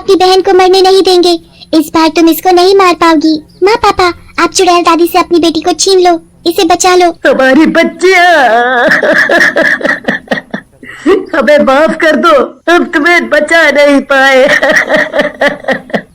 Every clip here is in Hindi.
अपनी बहन को मरने नहीं देंगे। इस बार तुम इसको नहीं मार पाओगी। माँ पापा, आप चुड़ैल दादी से अपनी बेटी को छीन लो, इसे बचा लो। हमारी बच्चियाँ हमें माफ कर दो, हम तुम्हें बचा नहीं पाए।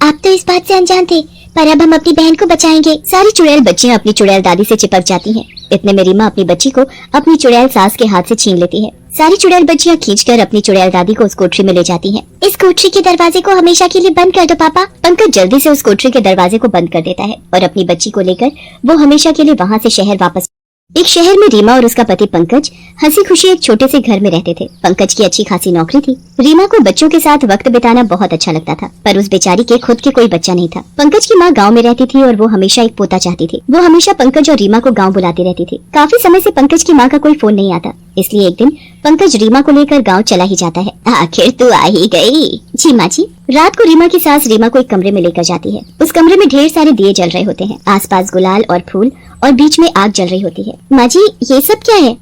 आप तो इस बात से अनजान थे, पर अब हम अपनी बहन को बचाएंगे। सारी चुड़ैल बच्चियां अपनी चुड़ैल दादी से चिपक जाती हैं। इतने में रीमा अपनी बच्ची को अपनी चुड़ैल सास के हाथ से छीन लेती है। सारी चुड़ैल बच्चियां खींचकर अपनी चुड़ैल दादी को उस कोठरी में ले जाती हैं। इस कोठरी के दरवाजे को हमेशा के लिए बंद कर दो पापा। पंकज जल्दी से उस कोठरी के दरवाजे को बंद कर देता है और अपनी बच्ची को लेकर वो हमेशा के लिए वहाँ से शहर वापस। एक शहर में रीमा और उसका पति पंकज हंसी खुशी एक छोटे से घर में रहते थे। पंकज की अच्छी खासी नौकरी थी। रीमा को बच्चों के साथ वक्त बिताना बहुत अच्छा लगता था, पर उस बेचारी के खुद के कोई बच्चा नहीं था। पंकज की माँ गांव में रहती थी और वो हमेशा एक पोता चाहती थी। वो हमेशा पंकज और रीमा को गांव बुलाती रहती थी। काफी समय से पंकज की माँ का कोई फोन नहीं आता, इसलिए एक दिन पंकज रीमा को लेकर गांव चला ही जाता है। आखिर तू आ ही गई। जी माँ जी। रात को रीमा की सास रीमा को एक कमरे में लेकर जाती है। उस कमरे में ढेर सारे दिए जल रहे होते हैं। आसपास गुलाल और फूल और बीच में आग जल रही होती है। माँ जी, ये सब क्या है?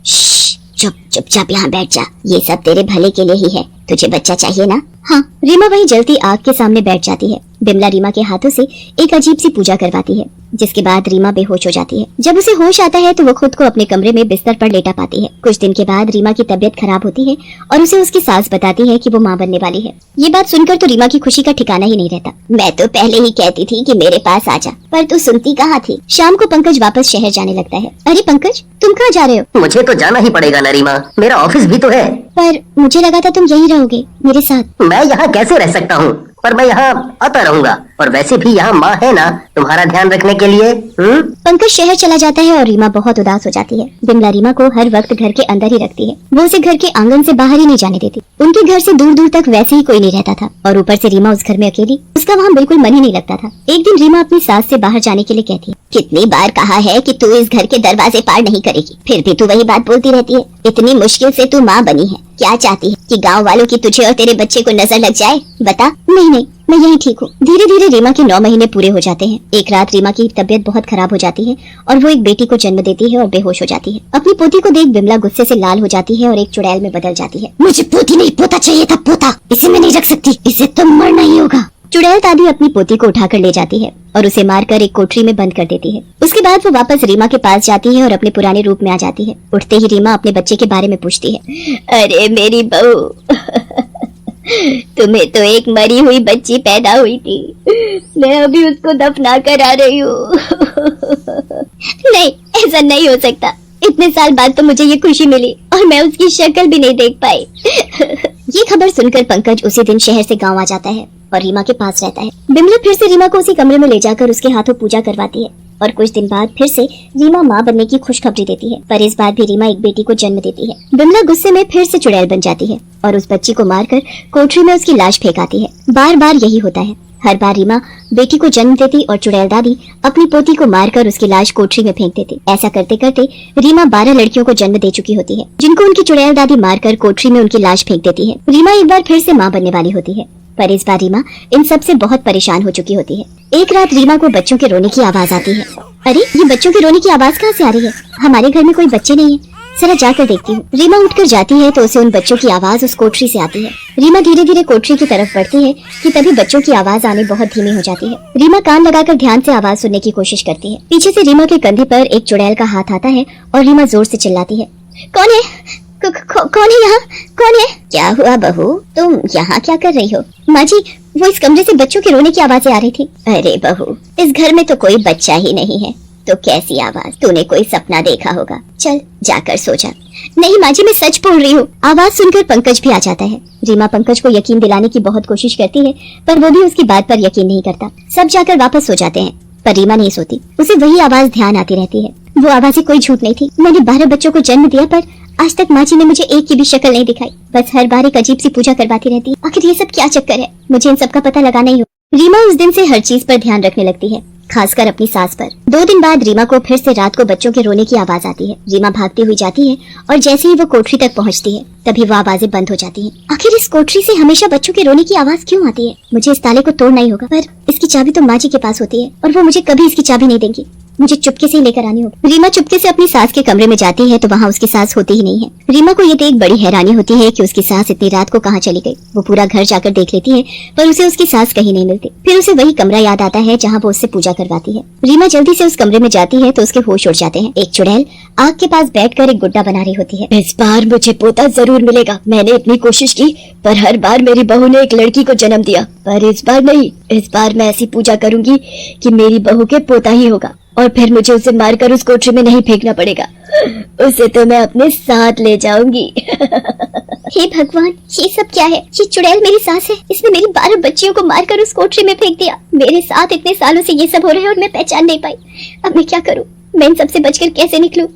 चुपचाप यहाँ बैठ जा, ये सब तेरे भले के लिए ही है। तुझे बच्चा चाहिए ना? हाँ। रीमा वही जलती आग के सामने बैठ जाती है। बिमला रीमा के हाथों से एक अजीब सी पूजा करवाती है, जिसके बाद रीमा बेहोश हो जाती है। जब उसे होश आता है तो वो खुद को अपने कमरे में बिस्तर पर लेटा पाती है। कुछ दिन के बाद रीमा की तबीयत खराब होती है और उसे उसकी सास बताती है कि वो माँ बनने वाली है। ये बात सुनकर तो रीमा की खुशी का ठिकाना ही नहीं रहता। मैं तो पहले ही कहती थी कि मेरे पास आ जा, पर तू सुनती कहाँ थी। शाम को पंकज वापस शहर जाने लगता है। अरे पंकज, तुम कहाँ जा रहे हो? मुझे तो जाना ही पड़ेगा ना रीमा, मेरा ऑफिस भी तो है। पर मुझे लगा था तुम यहीं रहोगे मेरे साथ। मैं यहाँ कैसे रह सकता हूँ, पर मैं यहाँ आता रहूंगा। और वैसे भी यहाँ माँ है ना तुम्हारा ध्यान रखने के लिए। पंकज शहर चला जाता है और रीमा बहुत उदास हो जाती है। बिमला रीमा को हर वक्त घर के अंदर ही रखती है। वो उसे घर के आंगन से बाहर ही नहीं जाने देती। उनके घर से दूर दूर तक वैसे ही कोई नहीं रहता था और ऊपर से रीमा उस घर में अकेली, उसका वहाँ बिल्कुल मन ही नहीं लगता था। एक दिन रीमा अपनी सास से बाहर जाने के लिए कहती है। कितनी बार कहा है कि तू इस घर के दरवाजे पार नहीं करेगी, फिर भी तू वही बात बोलती रहती है। इतनी मुश्किल से तू माँ बनी है, क्या चाहती है कि गाँव वालों की तुझे और तेरे बच्चे को नजर लग जाए? बता। नहीं, मैं यही ठीक हूँ। धीरे धीरे रीमा के 9 महीने पूरे हो जाते हैं। एक रात रीमा की तबीयत बहुत खराब हो जाती है और वो एक बेटी को जन्म देती है और बेहोश हो जाती है। अपनी पोती को देख बिमला गुस्से से लाल हो जाती है और एक चुड़ैल में बदल जाती है। मुझे पोती नहीं, पोता चाहिए था। पोता, इसे मैं नहीं रख सकती, इसे तो मरना ही होगा। चुड़ैल दादी अपनी पोती को उठाकर ले जाती है और उसे मारकर एक कोठरी में बंद कर देती है। उसके बाद वो वापस रीमा के पास जाती है और अपने पुराने रूप में आ जाती है। उठते ही रीमा अपने बच्चे के बारे में पूछती है। अरे मेरी बहू, तुम्हें तो एक मरी हुई बच्ची पैदा हुई थी, मैं अभी उसको दफना कर आ रही हूँ। नहीं, ऐसा नहीं हो सकता। इतने साल बाद तो मुझे ये खुशी मिली और मैं उसकी शक्ल भी नहीं देख पाई। ये खबर सुनकर पंकज उसी दिन शहर से गांव आ जाता है और रीमा के पास रहता है। बिमला फिर से रीमा को उसी कमरे में ले जाकर उसके हाथों पूजा करवाती है और कुछ दिन बाद फिर से रीमा माँ बनने की खुशखबरी देती है। पर इस बार भी रीमा एक बेटी को जन्म देती है। बिमला गुस्से में फिर से चुड़ैल बन जाती है और उस बच्ची को मारकर कोठरी में उसकी लाश फेंक आती है। बार बार यही होता है। हर बार रीमा बेटी को जन्म देती और चुड़ैल दादी अपनी पोती को मारकर उसकी लाश कोठरी में फेंक देती। ऐसा करते करते रीमा 12 लड़कियों को जन्म दे चुकी होती है, जिनको उनकी चुड़ैल दादी मारकर कोठरी में उनकी लाश फेंक देती है। रीमा एक बार फिर से माँ बनने वाली होती है, पर इस बार रीमा इन सब से बहुत परेशान हो चुकी होती है। एक रात रीमा को बच्चों के रोने की आवाज आती है। अरे, ये बच्चों के रोने की आवाज कहाँ से आ रही है? हमारे घर में कोई बच्चे नहीं है, जरा जाकर देखती हूँ। रीमा उठकर जाती है तो उसे उन बच्चों की आवाज उस कोठरी से आती है। रीमा धीरे धीरे कोठरी की तरफ बढ़ती है कि तभी बच्चों की आवाज आने बहुत धीमी हो जाती है। रीमा कान लगाकर ध्यान से आवाज सुनने की कोशिश करती है। पीछे से रीमा के कंधे पर एक चुड़ैल का हाथ आता है और रीमा जोर से चिल्लाती है। कौन है? कौन है यहाँ? कौन है? क्या हुआ बहू, तुम यहाँ क्या कर रही हो? माँ जी, वो इस कमरे से बच्चों के रोने की आवाजें आ रही थी। अरे बहू, इस घर में तो कोई बच्चा ही नहीं है, तो कैसी आवाज? तूने कोई सपना देखा होगा, चल जाकर सो जा। नहीं माँ जी, मैं सच बोल रही हूँ। आवाज सुनकर पंकज भी आ जाता है। रीमा पंकज को यकीन दिलाने की बहुत कोशिश करती है, पर वो भी उसकी बात पर यकीन नहीं करता। सब जाकर वापस सो जाते हैं, पर रीमा नहीं सोती। उसे वही आवाज ध्यान आती रहती है। वो आवाजें कोई झूठ नहीं थी। मैंने 12 बच्चों को जन्म दिया, पर आज तक माँ जी ने मुझे एक की भी शक्ल नहीं दिखाई। बस हर बार एक अजीब सी पूजा करवाती रहती है। आखिर ये सब क्या चक्कर है? मुझे इन सब का पता लगाना ही हो। रीमा उस दिन से हर चीज पर ध्यान रखने लगती है, खासकर अपनी सास पर। 2 दिन बाद रीमा को फिर से रात को बच्चों के रोने की आवाज आती है। रीमा भागती हुई जाती है और जैसे ही वो कोठरी तक पहुंचती है, तभी वो आवाजें बंद हो जाती हैं। आखिर इस कोठरी से हमेशा बच्चों के रोने की आवाज क्यों आती है? मुझे इस ताले को तोड़ना ही होगा, पर इसकी चाबी तो माँ जी के पास होती है और वो मुझे कभी इसकी चाबी नहीं देंगी। मुझे चुपके से ही लेकर आनी होगी। रीमा चुपके से अपनी सास के कमरे में जाती है तो वहाँ उसकी सास होती ही नहीं है। रीमा को ये देख बड़ी हैरानी होती है कि उसकी सास इतनी रात को कहाँ चली गई। वो पूरा घर जाकर देख लेती है पर उसे उसकी सास कहीं नहीं मिलती। फिर उसे वही कमरा याद आता है जहाँ वो उससे पूजा करवाती है। रीमा जल्दी से उस कमरे में जाती है तो उसके होश उड़ जाते हैं। एक चुड़ैल आग के पास बैठकर एक गुड्डा बना रही होती है। इस बार मुझे पोता जरूर मिलेगा। मैंने इतनी कोशिश की पर हर बार मेरी बहू ने एक लड़की को जन्म दिया, पर इस बार नहीं। इस बार मैं ऐसी पूजा करूंगी कि मेरी बहू के पोता ही होगा और फिर मुझे उसे मारकर उस कोठरी में नहीं फेंकना पड़ेगा। उसे तो मैं अपने साथ ले जाऊंगी। हे भगवान, ये सब क्या है? ये चुड़ैल मेरी सास है। इसने मेरी 12 बच्चियों को मारकर उस कोठरी में फेंक दिया। मेरे साथ इतने सालों से ये सब हो रहा है और मैं पहचान नहीं पाई। अब मैं क्या करूं? मैं इन सबसे बचकर कैसे निकलूं?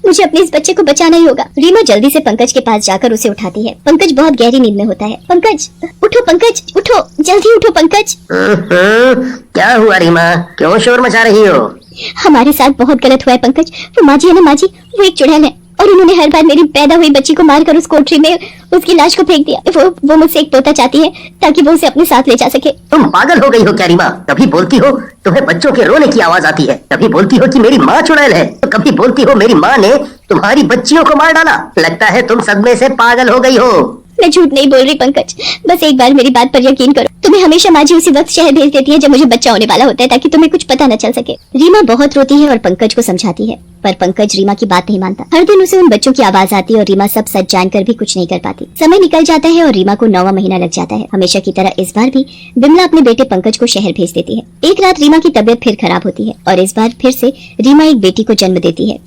मुझे अपने इस बच्चे को बचाना ही होगा। रीमा जल्दी से पंकज के पास जाकर उसे उठाती है। पंकज बहुत गहरी नींद में होता है। पंकज उठो, पंकज उठो, जल्दी उठो पंकज। क्या हुआ रीमा, क्यों शोर मचा रही हो? हमारे साथ बहुत गलत हुआ है पंकज। वो माजी है ना, माजी, वो एक चुड़ैल है और उन्होंने हर बार मेरी पैदा हुई बच्ची को मारकर उस कोठरी में उसकी लाश को फेंक दिया। वो मुझसे एक पोता चाहती है ताकि वो उसे अपने साथ ले जा सके। तुम पागल हो गई हो क्या रीमा? कभी बोलती हो तुम्हें बच्चों के रोने की आवाज आती है, कभी बोलती हो कि मेरी माँ चुड़ैल है, तो कभी बोलती हो मेरी माँ ने तुम्हारी बच्चियों को मार डाला। लगता है तुम सदमे से पागल हो गई हो। मैं झूठ नहीं बोल रही पंकज, बस एक बार मेरी बात पर यकीन करो। तुम्हें हमेशा माजी उसी वक्त शहर भेज देती है जब मुझे बच्चा होने वाला होता है ताकि तुम्हें कुछ पता न चल सके। रीमा बहुत रोती है और पंकज को समझाती है पर पंकज रीमा की बात नहीं मानता। हर दिन उसे उन बच्चों की आवाज आती है और रीमा सब सच जानकर भी कुछ नहीं कर पाती। समय निकल जाता है और रीमा को 9वां महीना लग जाता है। हमेशा की तरह इस बार भी बिमला अपने बेटे पंकज को शहर भेज देती है। एक रात रीमा की तबीयत फिर खराब होती है और इस बार फिर से रीमा एक बेटी को जन्म देती है।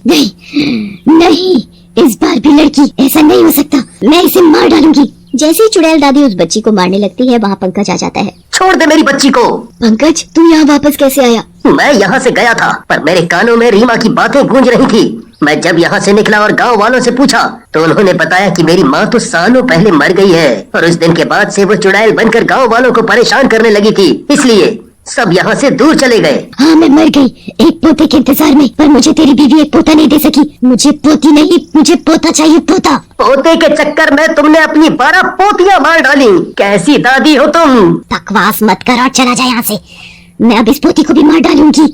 नहीं, इस बार भी लड़की, ऐसा नहीं हो सकता, मैं इसे मार डालूंगी। जैसे ही चुड़ैल दादी उस बच्ची को मारने लगती है वहाँ पंकज आ जाता है। छोड़ दे मेरी बच्ची को। पंकज, तू यहाँ वापस कैसे आया? मैं यहाँ से गया था पर मेरे कानों में रीमा की बातें गूंज रही थी। मैं जब यहाँ से निकला और गांव वालों से पूछा तो उन्होंने बताया कि मेरी माँ तो सालों पहले मर गई है और उस दिन के बाद से वो चुड़ैल बनकर गांव वालों को परेशान करने लगी थी, इसलिए सब यहाँ से दूर चले गए। हाँ, मैं मर गई एक पोते के इंतजार में, पर मुझे तेरी बीवी एक पोता नहीं दे सकी। मुझे पोती नहीं, मुझे पोता चाहिए, पोता। पोते के चक्कर में तुमने अपनी 12 पोतियां मार डाली। कैसी दादी हो तुम? बकवास मत कर और चला जा यहाँ से। मैं अब इस पोती को भी मार डालूंगी।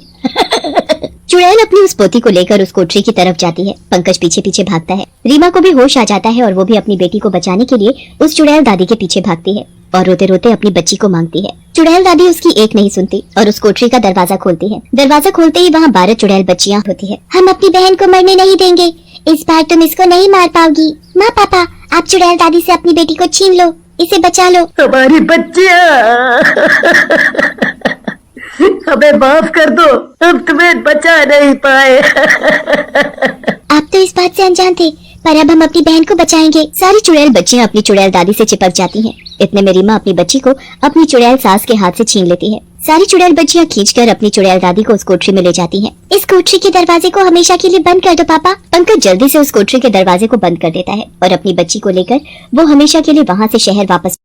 चुड़ैल अपनी उस पोती को लेकर उस कोठरी की तरफ जाती है। पंकज पीछे पीछे भागता है। रीमा को भी होश आ जाता है और वो भी अपनी बेटी को बचाने के लिए उस चुड़ैल दादी के पीछे भागती है और रोते रोते अपनी बच्ची को मांगती है। चुड़ैल दादी उसकी एक नहीं सुनती और उस कोठरी का दरवाजा खोलती है। दरवाजा खोलते ही वहाँ 12 चुड़ैल बच्चियाँ होती है। हम अपनी बहन को मरने नहीं देंगे, इस बार तुम इसको नहीं मार पाओगी। माँ पापा, आप चुड़ैल दादी से अपनी बेटी को छीन लो, इसे बचा लो। हमारी बच्चियाँ, हमें माफ कर दो, हम तुम्हें बचा नहीं पाए। आप तो इस बात से अनजान थे, पर अब हम अपनी बहन को बचाएंगे। सारी चुड़ैल बच्चियां अपनी चुड़ैल दादी से चिपक जाती हैं। इतने में रीमा अपनी बच्ची को अपनी चुड़ैल सास के हाथ से छीन लेती है। सारी चुड़ैल बच्चियां खींचकर अपनी चुड़ैल दादी को उस कोठरी में ले जाती हैं। इस कोठरी के दरवाजे को हमेशा के लिए बंद कर दो पापा। पंकज जल्दी से उस कोठरी के दरवाजे को बंद कर देता है और अपनी बच्ची को लेकर वो हमेशा के लिए वहाँ से शहर वापस